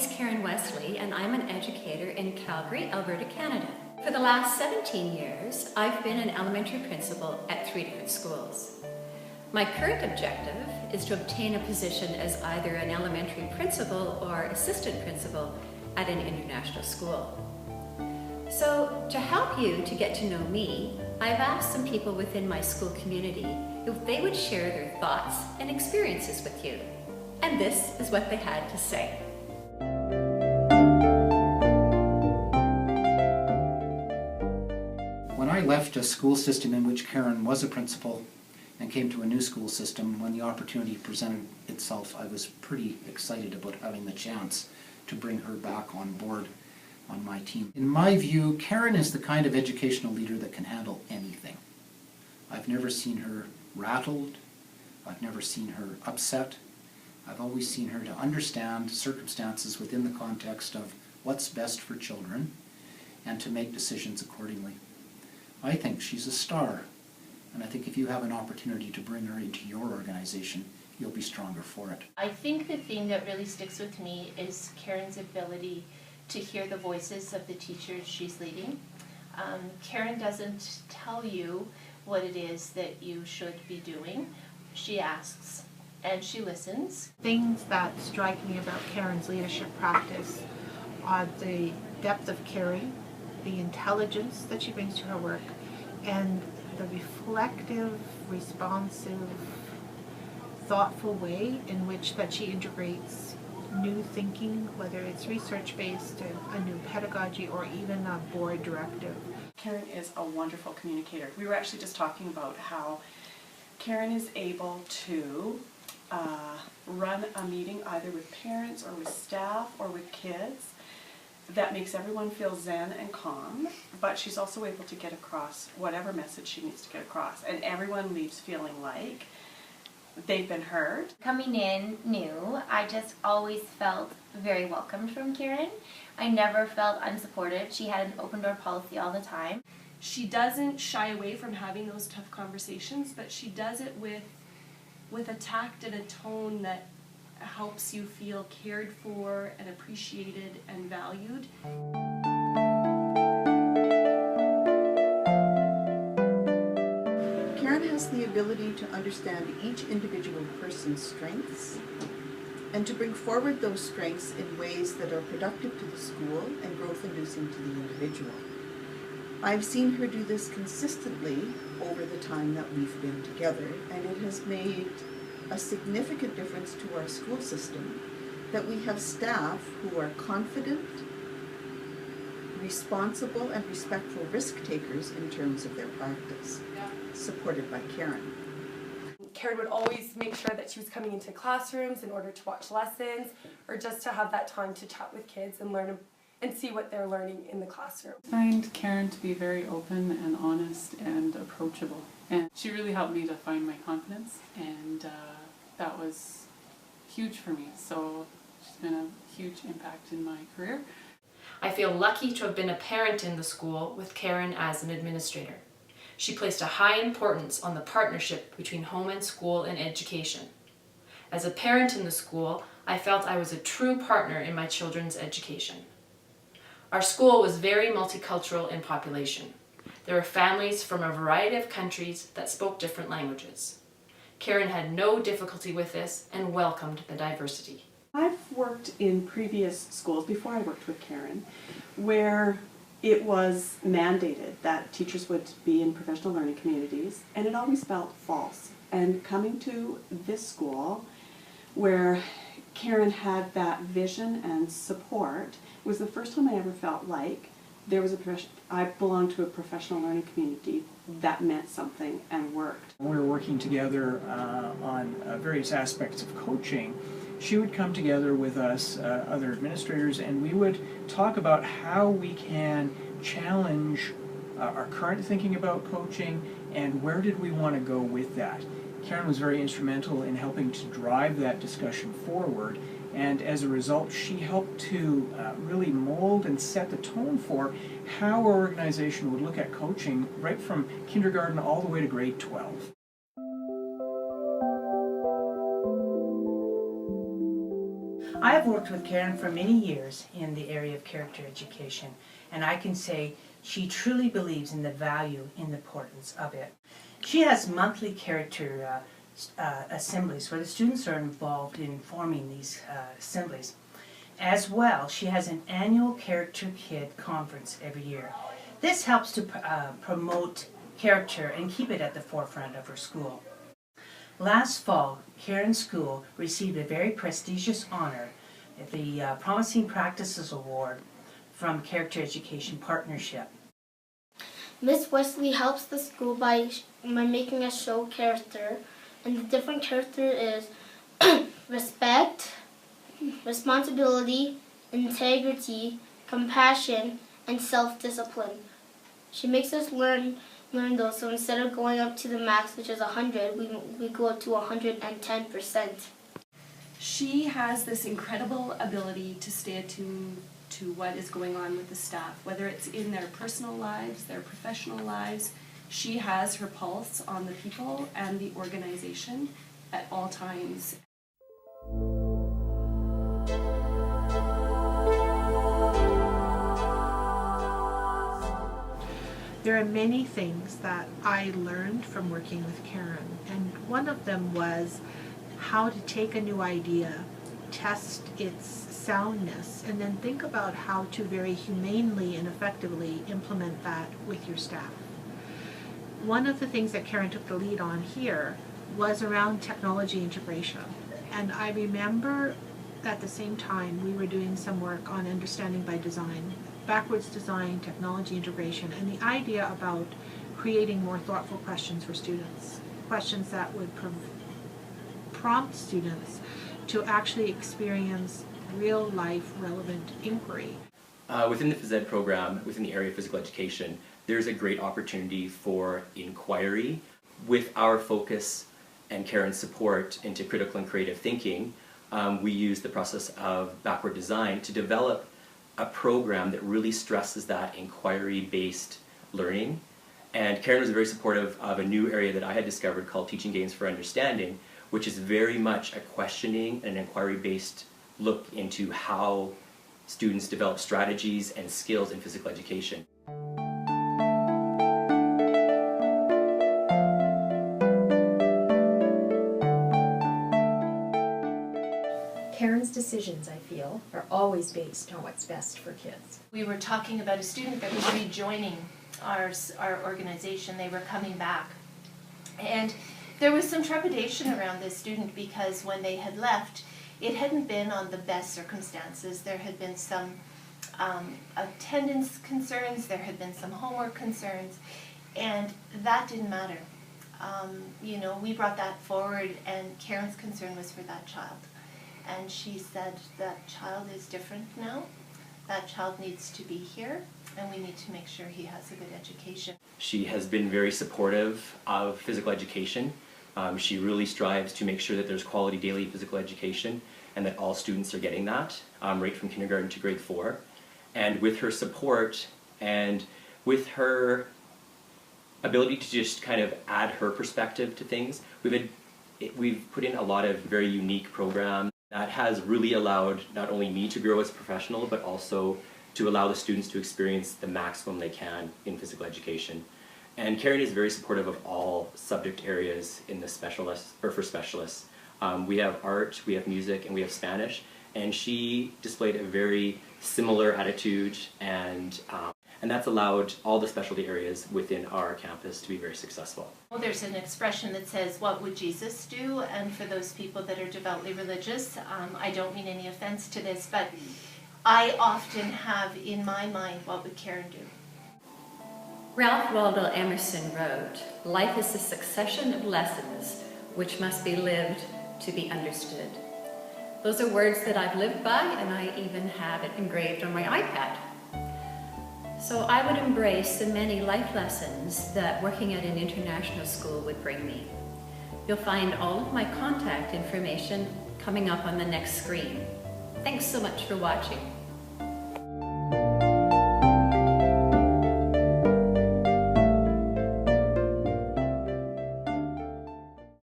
is Karen Wesley, and I'm an educator in Calgary, Alberta, Canada. For the last 17 years, I've been an elementary principal at 3 different schools. My current objective is to obtain a position as either an elementary principal or assistant principal at an international school. So, to help you to get to know me, I've asked some people within my school community if they would share their thoughts and experiences with you. And this is what they had to say. When I left a school system in which Karen was a principal and came to a new school system, when the opportunity presented itself, I was pretty excited about having the chance to bring her back on board on my team. In my view, Karen is the kind of educational leader that can handle anything. I've never seen her rattled. I've never seen her upset. I've always seen her to understand circumstances within the context of what's best for children and to make decisions accordingly. I think she's a star, and I think if you have an opportunity to bring her into your organization, you'll be stronger for it. I think the thing that really sticks with me is Karen's ability to hear the voices of the teachers she's leading. Karen doesn't tell you what it is that you should be doing. She asks and she listens. Things that strike me about Karen's leadership practice are the depth of caring, the intelligence that she brings to her work, and the reflective, responsive, thoughtful way in which that she integrates new thinking, whether it's research-based, a new pedagogy, or even a board directive. Karen is a wonderful communicator. We were actually just talking about how Karen is able to run a meeting either with parents or with staff or with kids that makes everyone feel zen and calm, but she's also able to get across whatever message she needs to get across, and everyone leaves feeling like they've been heard. Coming in new, I just always felt very welcomed from Karen. I never felt unsupported. She had an open door policy all the time. She doesn't shy away from having those tough conversations, but she does it with a tact and a tone that helps you feel cared for and appreciated and valued. Karen has the ability to understand each individual person's strengths and to bring forward those strengths in ways that are productive to the school and growth-inducing to the individual. I've seen her do this consistently over the time that we've been together, and it has made a significant difference to our school system that we have staff who are confident, responsible, and respectful risk takers in terms of their practice, supported by Karen. Karen would always make sure that she was coming into classrooms in order to watch lessons or just to have that time to chat with kids and learn and see what they're learning in the classroom. I find Karen to be very open and honest and approachable, and she really helped me to find my confidence, and that was huge for me. So she's been a huge impact in my career. I feel lucky to have been a parent in the school with Karen as an administrator. She placed a high importance on the partnership between home and school and education. As a parent in the school, I felt I was a true partner in my children's education. Our school was very multicultural in population. There were families from a variety of countries that spoke different languages. Karen had no difficulty with this and welcomed the diversity. I've worked in previous schools before I worked with Karen where it was mandated that teachers would be in professional learning communities, and it always felt false. And coming to this school where Karen had that vision and support was the first time I ever felt like there was I belonged to a professional learning community that meant something and worked. When we were working together on various aspects of coaching, she would come together with us, other administrators, and we would talk about how we can challenge our current thinking about coaching and where did we want to go with that. Karen was very instrumental in helping to drive that discussion forward, and as a result she helped to really mold and set the tone for how our organization would look at coaching right from kindergarten all the way to grade 12. I have worked with Karen for many years in the area of character education, and I can say she truly believes in the value and the importance of it. She has monthly character assemblies where the students are involved in forming these assemblies. As well, she has an annual Character Kid conference every year. This helps to promote character and keep it at the forefront of her school. Last fall, Karen's school received a very prestigious honor, the Promising Practices Award from Character Education Partnership. Miss Wesley helps the school by making us show character, and the different character is respect, responsibility, integrity, compassion, and self-discipline. She makes us learn those, so instead of going up to the max, which is 100, we go up to 110%. She has this incredible ability to stay attuned to what is going on with the staff, whether it's in their personal lives, their professional lives. She has her pulse on the people and the organization at all times. There are many things that I learned from working with Karen, and one of them was how to take a new idea, test its soundness, and then think about how to very humanely and effectively implement that with your staff. One of the things that Karen took the lead on here was around technology integration, and I remember at the same time we were doing some work on understanding by design, backwards design, technology integration, and the idea about creating more thoughtful questions for students, questions that would prompt students to actually experience real life relevant inquiry. Within the phys ed program, within the area of physical education, there's a great opportunity for inquiry. With our focus and Karen's support into critical and creative thinking, we use the process of backward design to develop a program that really stresses that inquiry-based learning. And Karen was very supportive of a new area that I had discovered called Teaching Games for Understanding, which is very much a questioning and inquiry-based look into how students develop strategies and skills in physical education. Karen's decisions, I feel, are always based on what's best for kids. We were talking about a student that was rejoining our organization. They were coming back. And there was some trepidation around this student because when they had left, it hadn't been on the best circumstances. There had been some attendance concerns, there had been some homework concerns, and that didn't matter. You know, we brought that forward, and Karen's concern was for that child. And she said, that child is different now, that child needs to be here, and we need to make sure he has a good education. She has been very supportive of physical education. She really strives to make sure that there's quality daily physical education and that all students are getting that, right from kindergarten to grade 4. And with her support and with her ability to just kind of add her perspective to things, we've put in a lot of very unique programs that has really allowed not only me to grow as a professional, but also to allow the students to experience the maximum they can in physical education. And Karen is very supportive of all subject areas in the for specialists. We have art, we have music, and we have Spanish, and she displayed a very similar attitude, and that's allowed all the specialty areas within our campus to be very successful. Well, there's an expression that says, what would Jesus do? And for those people that are devoutly religious, I don't mean any offense to this, but I often have in my mind, what would Karen do? Ralph Waldo Emerson wrote, "Life is a succession of lessons which must be lived to be understood." Those are words that I've lived by, and I even have it engraved on my iPad. So I would embrace the many life lessons that working at an international school would bring me. You'll find all of my contact information coming up on the next screen. Thanks so much for watching.